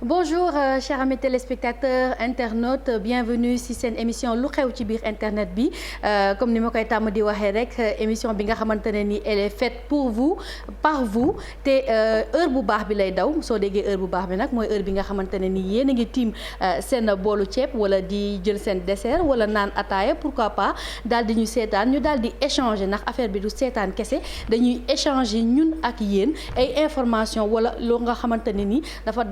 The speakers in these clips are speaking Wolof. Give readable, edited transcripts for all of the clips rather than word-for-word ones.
Bonjour chers amis téléspectateurs internautes bienvenue ci seen émission lu xew ci biir internet bi comme ni ma koy tàmm di waxee rek émission bi nga xamante ne ni elle est faite pour vous par vous te heure bu baax bi lay daw soo déggee heure bu baax bi nag mooy heure bi nga xamante ne ni yéen a ngi tiim seen boolu ceeb wala di jël seen dessert wala naan ataaya pourquoi pas daal di ñu seetaan ñu daal di échanger ndax affaire bi du seetaan kese dañuy échanger ñun ak yéen ay information wala loo nga xamante ne ni dafa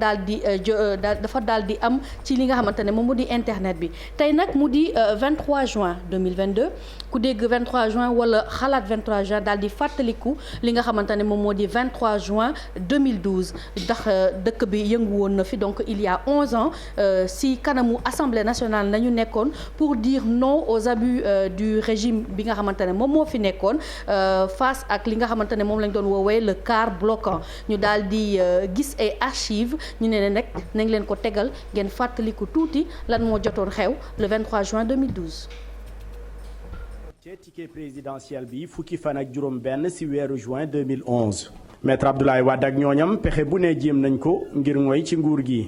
daal di am ci li nga xamante ne moom mu di internet bi tey nag mu di 23 juin 2022 ku dégg 23 juin wala xalaat 23 juin daal di fàttaliku li nga xamante ne moom moo di 23 juin 2012 ndax dëkk bi yëngu woon na fi donc il y a 11 ans si kanamu assemblée nationale nañu nekkoon pour dire non aux abus du régime bi nga xamante ne moom moo fi nekkoon face ak li nga xamante ne moom lañ doon woowee le quart bloquant ñu daal di gis ay archives ñu ne nag nañ leen ko tegal ngeen fàttaliku tuuti lan moo jotoon xew le 23 juin 2012. ci ticket présidentiel bi fukki fan ak juróom benn ci weeru juin 2011 maître Abdoulaye Wade ak ñooñam pexe bu ne jéem nañ ko ngir ngoy ci nguur gi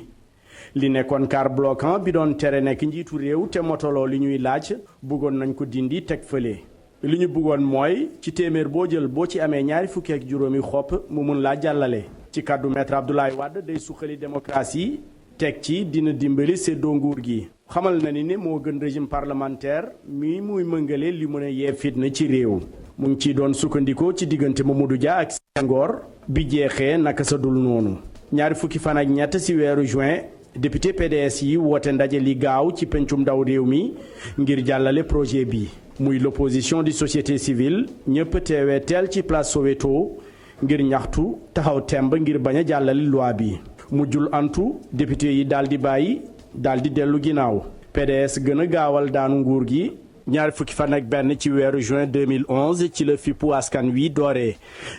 li nekkoon quart bloquant bi doon tere nekk njiitu réew te motoloo li ñuy laaj bëggoon nañ ko dindi teg fële li ñu bëggoon mooy ci téeméer boo jël boo ci amee ñaari fukki ak juróomi xob mu mun laa jàllale ci kàddu maître Abdoulaye Wade day suqali démocratie teg ci dina dimbali séddoo nguur gi xamal na ni moo gën régime parlementaire mi muy mëngale li mën a yee fitna ci réew mu ngi ciy doon sukkandikoo ci diggante Mamadou Dia ak Senghor bi jeexee naka sa dul noonu ñaari fukki fan ak ñett ci weeru juin député PDS yi woote ndaje li gaaw ci pencum ndaw réew mi ngir jàllale projet bi muy l'opposition di société civile ñëpp teewee teel ci place Soweto ngir ñaxtu taxaw temb ngir bañ a jàllale loi bi mujjul antu député yi daal di bàyyi daal di dellu ginnaaw PDS gën a gaawal daanu nguur gi ñaari fukki fan ak benn ci weeru juin 2011 ci la fippu askan wi dooree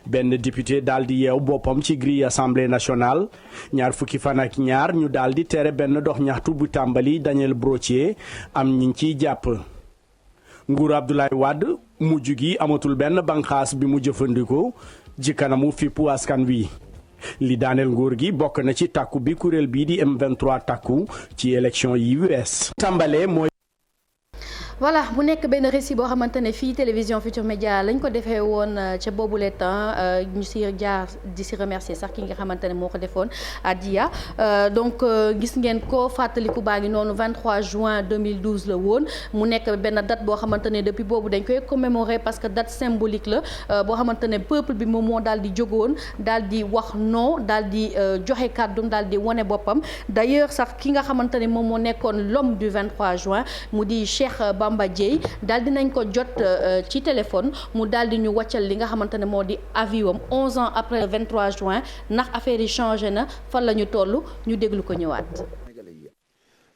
benn député daal di yeew boppam ci grille assemblée nationale ñaar fukki fan ak ñaar ñu daal di tere benn dox ñaxtu bu tàmbali Daniel Brottier am ñi ciy jàpp nguur Abdoulaye Wade mujj gi amatul benn banqaas bi mu jëfandikoo ci kanamu fippu askan wi li daaneel nguur gi bokk na ci takku bi kuréel bii di M23 takku ci élection yi wees tàmbalee mooy voilà mu nekk benn récit boo xamante ne fii télévision Futurs Médias lañ ko defee woon ca boobule temps ñu si jaar di si remercier sax ki nga xamante ne moo ko defoon Adia donc gis ngeen ko fàttaliku baa ngi noonu 23 juin 2012 la woon mu nekk benn date boo xamante ne depuis boobu dañ koy commémorer parce que date symbolique la boo xamante ne peuple bi moom moo daal di jógoon daal di wax non daal di joxe kàddum daal di wane boppam d'ailleurs sax ki nga xamante ne moom moo nekkoon l'homme du 23 juin mu di Cheikh Bamba Dièye daal dinañ ko jot ci téléphone mu daal di ñu wàccal li nga xamante ne moo di avis wam 11 ans après le 23 juin ndax affaire yi changé na fan la ñu toll ñu déglu ko ñëwaat.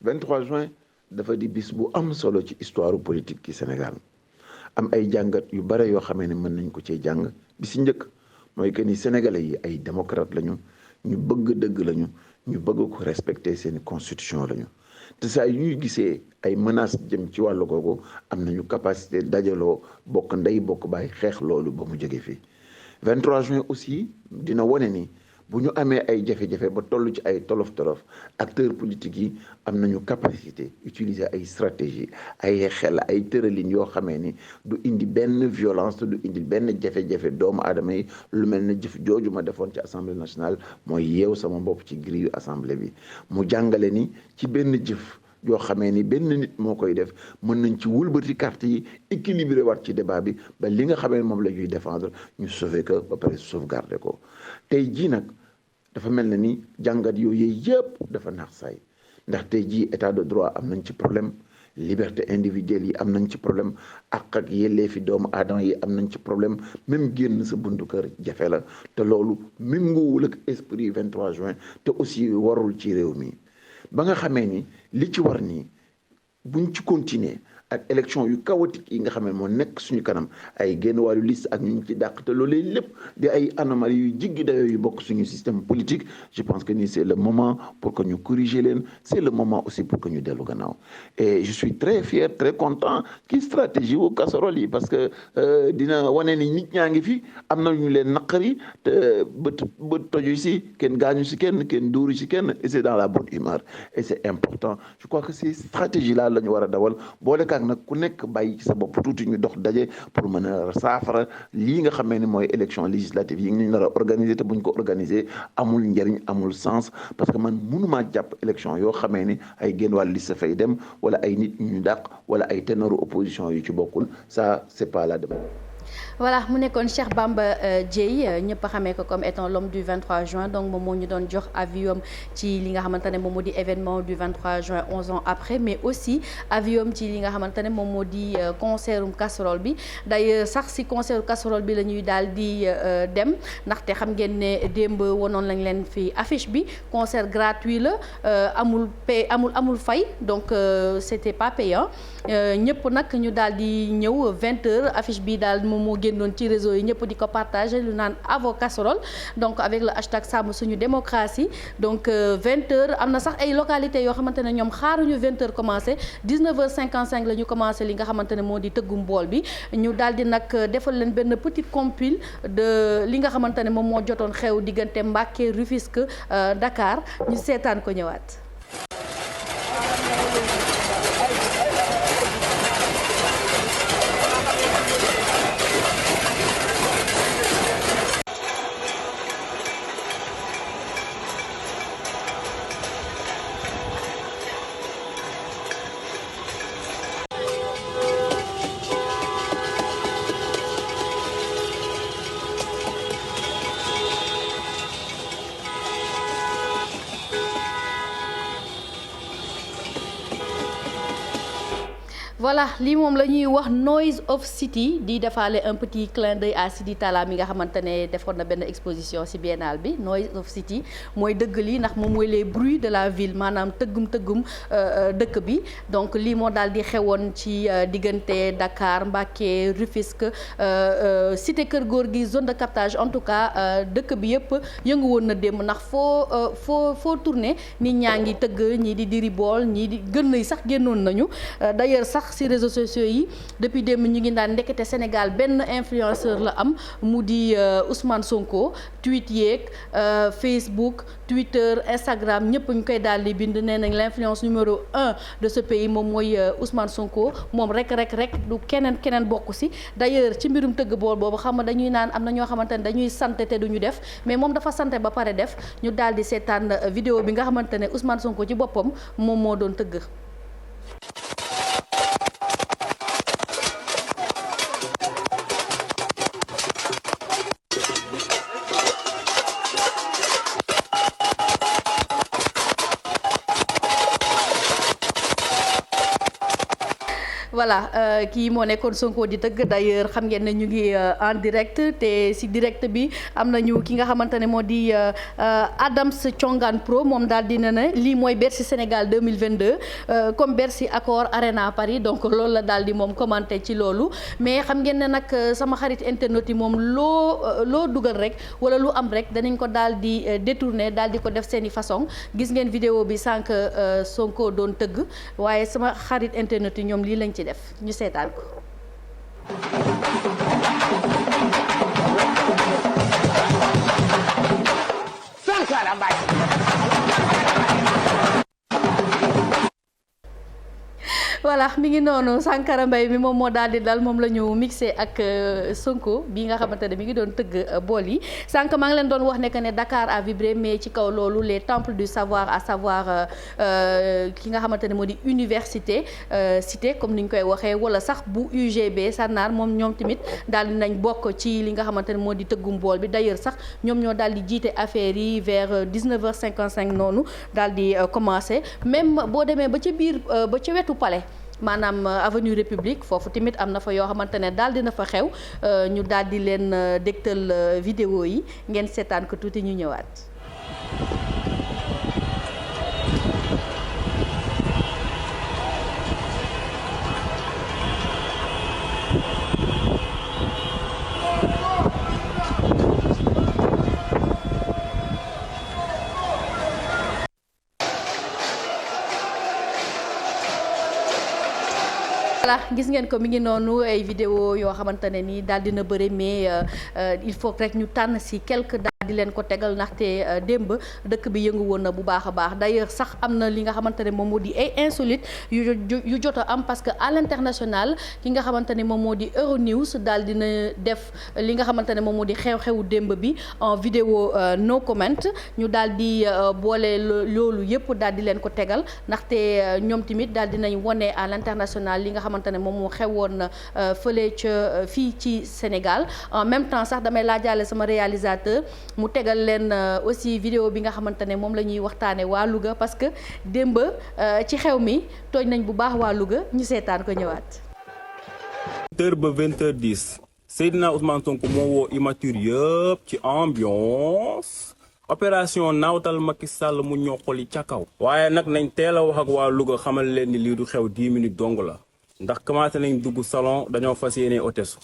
23 juin dafa di bis bu am solo ci histoire politique ci Sénégal am ay jàngat yu bare yoo xamee ne mën nañ ko cee jàng bi si njëkk mooy que ni sénégalais yi ay démocrate lañu ñu bëgg dëgg lañu ñu bëgg ko respecter seeni constitution lañu. te saa yu ñuy gisee ay menaces jëm ci wàllu googu am nañu capacité dajaloo bokk ndey bokk bàyyi xeex loolu ba mu jóge fii 23 juin aussi dina wone ni bu ñu amee ay jafe-jafe ba toll ci ay tolof-tolof acteurs politiques yi am nañu capacité utiliser ay stratégie ay xel ay tëralin yoo xamee ni du indi benn violence te du indi benn jafe-jafe doomu aadama yi lu mel ne jëf jooju ma defoon ci assemblée nationale mooy yeew sama bopp ci grille assemblée bi mu jàngale ni ci benn jëf yoo xamee ni benn nit moo koy def mën nañ ci wëlbati carte yi équilibré waat ci débat bi ba li nga xamee moom la ñuy défendre ñu sauver ko ba pare sauvegarder ko tey jii nag dafa mel na ni jàngat yooyu yëpp dafa naax saay ndax tey jii état de droit am nañ ci problème liberté individuelle yi am nañ ci problème ak yelleefi doomu aadama yi am nañ ci problème même génn sa buntu kër jafe la te loolu méngoowul ak esprit 23 juin te aussi warul ci réew mi ba nga xamee ni li ci war nii buñ ci continuer ak élection yu chaotique yi nga xam ne moo nekk suñu kanam ay génn wàllu liste ak ñu ci dàq te loolu lépp di ay anomalies yu jiggi dayoo yu bokk suñu système politique je pense que ni c'est le moment pour que ñu corriger leen c'est le moment aussi pour que ñu dellu gannaaw et je suis très fier très content ci stratégie wu casserole yi parce que dina wane ni nit ñaa ngi fi am na ñu leen naqari te bët toju si kenn gaañu si kenn dóoru si kenn et c'est dans la bonne humeur et c'est important je crois que ces stratégies là la ñu war a dawal boole kaak nag ku nekk bàyyi ci sa bopp tuuti ñu dox daje pour mën a saafara lii nga xamee ne mooy élection législative yi ñu nar a organiser te buñ ko organiser amul njëriñ amul sens parce que man mënumaa jàpp élection yoo xamee ni ay génn wàll liste fay dem wala ay nit ñu dàq wala ay ténoru opposition yu ci bokkul ça c'est pas la demande. voilà mu nekkoon Cheikh Bamba Dièye ñëpp a xamee ko comme étant l'homme du 23 juin donc moom moo ñu doon jox aviom ci li nga xamante ne moom moo di événement du 23 juin 11 ans après mais aussi aviom ci li nga xamante ne moom moo di concertum casserole bi d'ailleurs sax si concertu casserole bi la ñuy daal di dem ndaxte xam ngeen ne démb wonoon lañ leen fi affiche bi concert gratuit la amul fay donc c'était pas payant ñëpp nag ñu daal di ñëw 20h affiche bi daal moom moo génnoon ci réseau yi ñëpp di ko partager lu naan avo casserole donc avec le hashtag sàmm suñu démocratie donc 20h am na sax ay localités yoo xamante ne ñoom xaaruñu 20h commencé 19h55 la ñu commencé li nga xamante ne moo di tëggum bool bi ñu daal di nag defal leen benn petite compile de li nga xamante ne moom moo jotoon xew diggante Mbacké Rufisque Dakar ñu seetaan ko ñëwaat. voilà lii moom la ñuy wax Noise of City di defaale un petit clin d'œil à Sidi Talla mi nga xamante ne defoon na benn exposition ci biennale bi Noise of City mooy dëgg lii ndax moom mooy les bruits de la ville maanaam tëggum dëkk bi donc lii moo daal di xewoon ci diggante Dakar Mbacké Rufisque cité Kër Gorgui zone de captage en tout cas dëkk bi yëpp yëngu woon na démb ndax foo tourné nit ñaa ngi tëgg ñii di diri bool ñii di gën yi sax génnoon nañu d'ailleurs sax ci réseaux sociaux yi depuis démb ñu ngi naan ndekete Sénégal benn influenceur la am mu di Ousmane Sonko tweet yeeg Facebook Twitter Instagram ñëpp ñu koy daal di bind nee nañ l'influence numéro 1 de ce pays moom mooy Ousmane Sonko moom rek du keneen bokk ci d'ailleurs ci mbirum tëgg bool boobu xam nga dañuy naan am na ñoo xamante ne dañuy sant te duñu def mais moom dafa sant ba pare def ñu daal di seetaan vidéo bi nga xamante ne Ousmane Sonko ci boppam moom moo doon tëgg. voilà kii moo nekkoon Sonko di tëgg d'ailleurs xam ngeen ne ñu ngi en direct te ci direct bi am nañu ki nga xamante ne moo di Adams Thiongan Pro moom daal dina ne lii mooy Bercy Sénégal 2022 comme Bercy Accor Arena Paris donc loolu la daal di moom commenté ci loolu mais xam ngeen ne nag sama xarit internet yi moom loo dugal rek wala lu am rek danañ ko daal di détourner daal di ko def seeni façon gis ngeen vidéo bi sànq Sonko doon tëgg waaye sama xarit internet yi ñoom lii lañ ci def ñu seetaan ko. Sankara Mbaye. voilà mi ngi noonu Sankara Mbaye mi moom moo daal di dal moom la ñu mixé ak Sonko bi nga xamante ne mi ngi doon tëgg bool yi sànq maa ngi leen doon wax ne que ne Dakar a vibré mais ci kaw loolu les temples du savoir à savoir ki nga xamante ne moo di université cité comme ni ñu koy waxee wala sax bu UGB Sànnaar moom ñoom tamit daal di nañ bokk ci li nga xamante ne moo di tëggum bool bi d'ailleurs sax ñoom ñoo daal di jiite affaire yi vers 19h55 noonu daal di commencer même boo demee ba ca biir ba ca wetu palais. maanaam avenue République foofu tamit am na fa yoo xamante ne daal dina fa xew ñu daal di leen dégtal vidéo yi ngeen seetaan ko tuuti ñu ñëwaat. voilà gis ngeen ko mi ngi noonu ay vidéo yoo xamante ne nii daal dina bëri mais il faut rek ñu tànn si quelque daal di leen ko tegal ndaxte démb dëkk bi yëngu woon na bu baax a baax d'ailleurs sax am na li nga xamante ne moom moo di ay insolite yu jot a am parce que à l'international ki nga xamante ne moom moo di Euronews daal dina def li nga xamante ne moom moo di xew-xewu démb bi en vidéo no comment ñu daal di boole loolu yëpp daal di leen ko tegal ndaxte ñoom tamit daal dinañ wone à l'international li nga xamante ne moom moo xewoon fële ca fii ci Sénégal en même temps sax damay laajaale sama réalisateur mu tegal leen aussi vidéo bi nga xamante ne moom la ñuy waxtaane waa Louga parce que démb ci xew mi tooñ nañ bu baax waa Louga ñu seetaan ko ñëwaat. 20h ba 20h10 Seydina Ousmane Sonko moo woo immature yëpp ci ambiance opération naawtal Macky Sall mu ñoqali ca kaw. waaye nag nañ teel a wax ak waa Louga xamal leen ni lii du xew 10 minutes dong la ndax commencé nañ dugg salon dañoo fas yéene hôtesse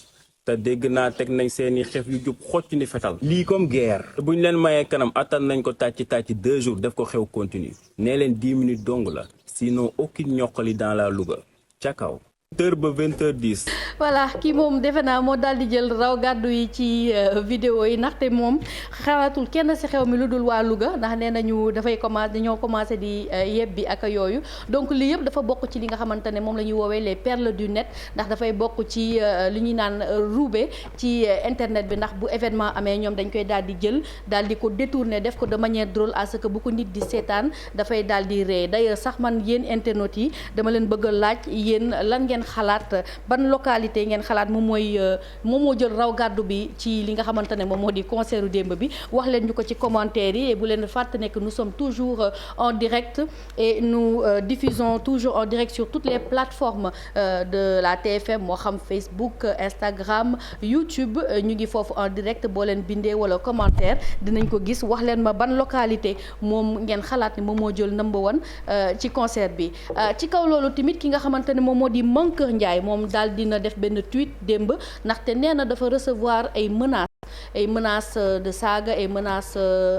te dégg naa teg nañ seeni xef yu jub xocc ni fetal. lii comme guerre. te buñ leen mayee kanam attan nañ ko tàcc 2 jours def ko xew continue nee leen 10 minutes dong la sinon aucune ñoqali dans la Louga ca kaw. 20h ba 20h10. voilà kii moom defe naa moo daal di jël raw gàddu yi ci vidéo yi ndaxte moom xalatul kenn ci xew mi lu dul waa Louga ndax nee nañu dafay dañoo commencé di yebbi ak yooyu donc lii yëpp dafa bokk ci li nga xamante ne moom la ñuy woowee les perles du net ndax dafay bokk ci li ñuy naan roube ci internet bi ndax bu événement amee ñoom dañ koy daal di jël daal di ko détourner def ko de manière drôle à ce que bu ko nit di seetaan dafay daal di ree d'ailleurs sax man yéen internautes yi dama leen bëgg a laaj yéen lan ngeen xalaat ban localité ngeen xalaat moom moo jël raw gàddu bi ci li nga xamante ne moom moo di concert démb bi wax leen ñu ko ci commentaire yi et bu leen fàtte ne que nous sommes toujours en direct et nous diffusons toujours en direct sur toutes les plateformes de la TFM moo xam Facebook Instagram YouTube ñu ngi foofu en direct boo leen bindee wala commentaire dinañ ko gis wax leen ma ban localité moom ngeen xalaat ne moom moo jël number one ci concert bi ci kaw loolu tamit ki nga xamante ne moom moo di Mankeur Ndiaye moom daal dina def benn tweet démb ndaxte nee na dafa recevoir ay menaces de saaga ay menaces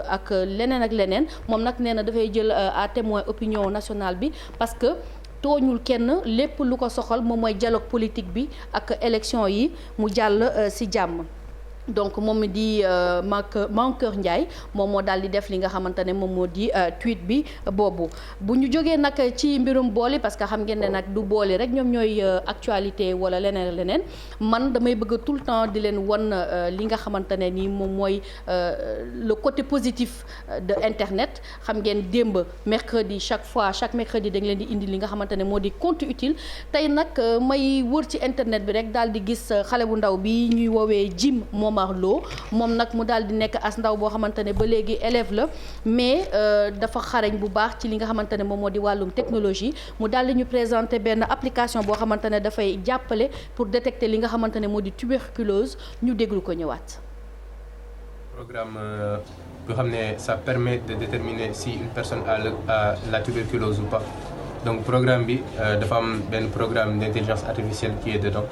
ak leneen moom nag nee na dafay jël à témoin opinion nationale bi parce que tooñul kenn lépp lu ko soxal moom mooy dialogue politique bi ak élection yi mu jàll ci jàmm. donc moom mi di Mankeur Ndiaye moom moo daal di def li nga xamante ne moom moo di tweet bi boobu bu ñu jógee nag ci mbirum booli parce que xam ngeen ne nag du booli rek ñoom ñooy actualité wala leneen man damay bëgg tout le temps di leen won li nga xamante ne ni moom mooy le côté positif de internet xam ngeen démb mercredi chaque mercredi dañ leen di indi li nga xamante ne moo di compte utile tey nag may wër ci internet bi rek daal di gis xale bu ndaw bi ñuy woowee Jim moom nag mu daal di nekk as ndaw boo xamante ne ba léegi élève la mais dafa xarañ bu baax ci li nga xamante ne moom moo di wàllum technologie mu daal di ñu présenter benn application boo xamante ne dafay jàppale pour détecter li nga xamante ne moo di tuberculose ñu déglu ko ñëwaat. Programme boo xam ne ça permet de déterminer si une personne a la tuberculose ou pas donc programme bi dafa am benn programme d'intelligence artificielle qui est dedans.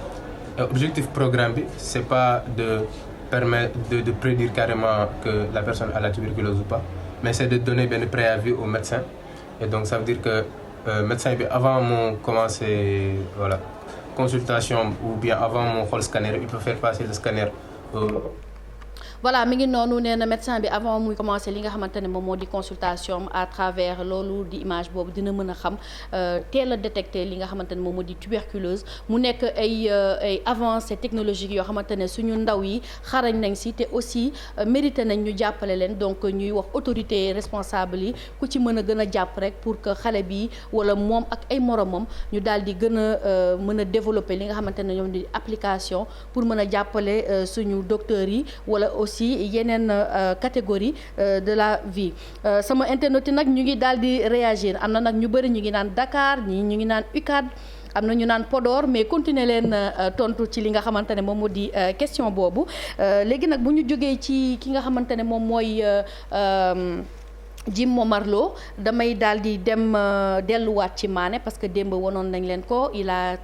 Objectif programme bi c'est pas de permettre de prédire carrément que la personne a la tuberculose ou pas mais c'est de donner benn préavis au médecin et donc ça veut dire que médecin bi avant moo commencer voilà consultation ou bien avant moo xool scanner il peut faire passer le scanner voilà mi ngi noonu nee na médecin bi avant muy commencer li nga xamante ne moom moo di consultation à travers loolu di image boobu dina mën a xam teel a détecter li nga xamante ne moom moo di tuberculose mu nekk ay avancées technologiques yoo xamante ne suñu ndaw yi xarañ nañ si te aussi mérité nañ ñu jàppale leen donc ñuy wax autorité responsable yi ku ci mën a gën a jàpp rek pour que xale bi wala moom ak ay moromam ñu daal di gën a mën a développer li nga xamante ne ñoom di application pour mën a jàppale suñu docteurs yi wala aussi yeneen catégorie de la vie sama internet yi nag ñu ngi daal di réagir am na nag ñu bëri ñu ngi naan Dakar ñii ñu ngi naan UCAD am na ñu naan Podor mais continuer leen tontu ci li nga xamante ne moom moo di question boobu léegi nag bu ñu jógee ci ki nga xamante ne moom mooy Jim Momar Lo damay daal di dem delluwaat ci Mané parce que démb wonoon nañ leen ko il a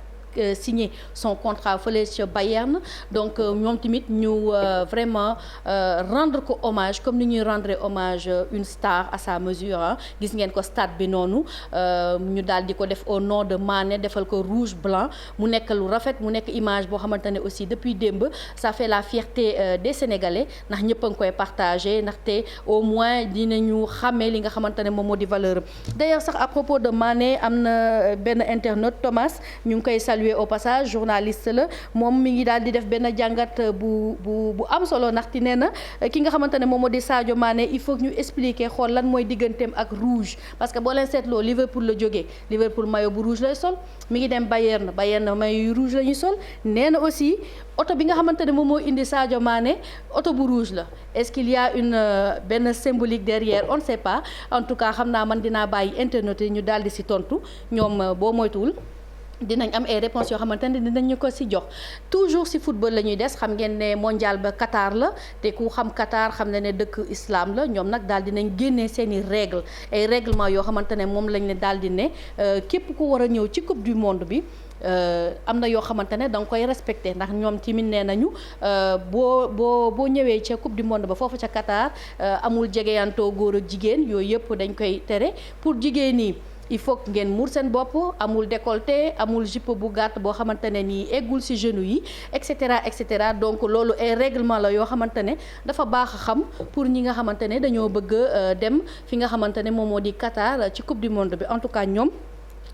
signé son contrat fële ca Bayern donc ñoom tamit ñu vraiment rendre ko hommage comme ni ñuy rendre hommage une star à sa mesure gis ngeen ko stade bi noonu ñu daal di ko def au nom de Mané defal ko rouge blanc mu nekk lu rafet mu nekk image boo xamante ne aussi depuis démb ça fait la fierté des Sénégalais ndax ñëpp a ngi koy partagé ndaxte au moins dinañu xàmmee li nga xamante ne moom moo di valeur d'ailleurs sax à propos de Mané am na benn internaute Thomas ñu ngi koy saluer au passage journaliste la moom mi ngi daal di def benn jàngat bu am solo ndaxte nee na ki nga xamante ne moom moo di Sadio Mané il faut que ñu expliquer xool lan mooy digganteem ak rouge parce que boo leen seetloo Liverpool la jógee Liverpool maillot bu rouge lay sol mi ngi dem Bayern maillot yu rouge la ñuy sol nee na aussi oto bi nga xamante ne moom moo indi Sadio Mané oto bu rouge la est-ce qu'il y a une benn symbolique derrière on ne sait pas en tout cas xam naa man dinaa bàyyi internet yi ñu daal di si tontu ñoom boo moytuwul dinañ am ay réponses yoo xamante ne dinañ ñu ko ci jox toujours ci football la ñuy des xam ngeen ne mondial ba Qatar la te ku xam Qatar xam ne dëkk islam la ñoom nag daal dinañ génnee seeni règles ay règlement yoo xamante ne moom lañ ne daal di ne képp ku war a ñëw ci coupe du monde bi am na yoo xamante ne da nga koy respecté ndax ñoom tamit nee nañu boo ñëwee ca coupe du monde ba foofu ca Qatar amul jegeyantoo góor ak jigéen yooyu yëpp dañ koy tere pour jigéen ñi. il faut que ngeen muur seen bopp amul décolleté amul jupe bu gàtt boo xamante ne nii eggul ci genou yi et cetera donc loolu ay règlement la yoo xamante ne dafa baax a xam pour ñi nga xamante ne dañoo bëgg dem fi nga xamante ne moom moo di Qatar ci coupe du monde bi en tout cas ñoom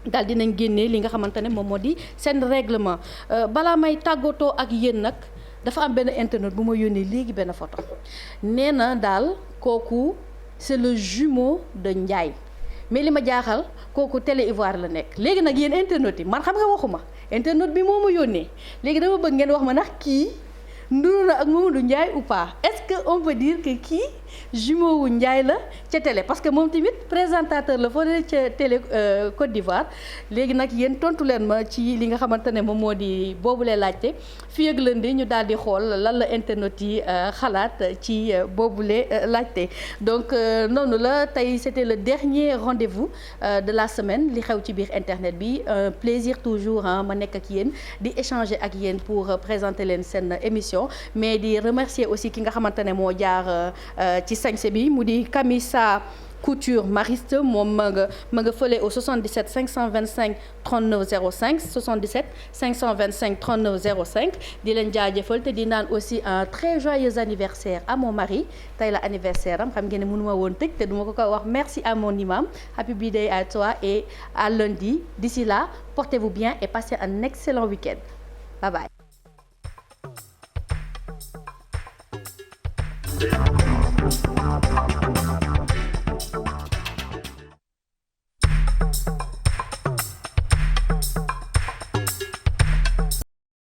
daal dinañ génnee li nga xamante ne moom moo di seen règlement balaa may tàggatoo ak yéen nag dafa am benn internet bu ma yónnee léegi benn photo nee na daal kooku c'est le jumeau de Ndiaye. mais li ma jaaxal kooku Télé Ivoire la nekk léegi nag yéen internet yi man xam nga waxuma internet bi moo ma yónnee léegi dama bëgg ngeen wax ma ndax kii nduru na ak Mamadou Ndiaye ou pas est-ce que on peut dire que kii jumeau wu Ndiaye la ca télé parce que moom tamit présentateur la foo ca télé Côte d'Ivoire léegi nag yéen tontu leen ma ci li nga xamante ne moom moo di boobulee laajte fii ak lundi ñu daal di xool lan la internet yi xalaat ci boobule laajte donc noonu la tey c'était le dernier rendez-vous de la semaine li xew ci biir internet bi un plaisir toujours ma nekk ak yéen di échanger ak yéen pour présenter leen seen émission mais di remercier aussi ki nga xamante ne moo jaar ci sañse bi mu di Camissa Couture Mariste moom ma nga fële au 77 525 39 05 77 525 39 05 di leen jaajëfal te di naan aussi un très joyeux anniversaire à mon mari tey la anniversaire am xam ngeen ne mënuma woon tëj te duma ko wax merci à mon imam happy birthday à toi et à lundi d'ici là portez-vous bien et passez un excellent week-end bye bye.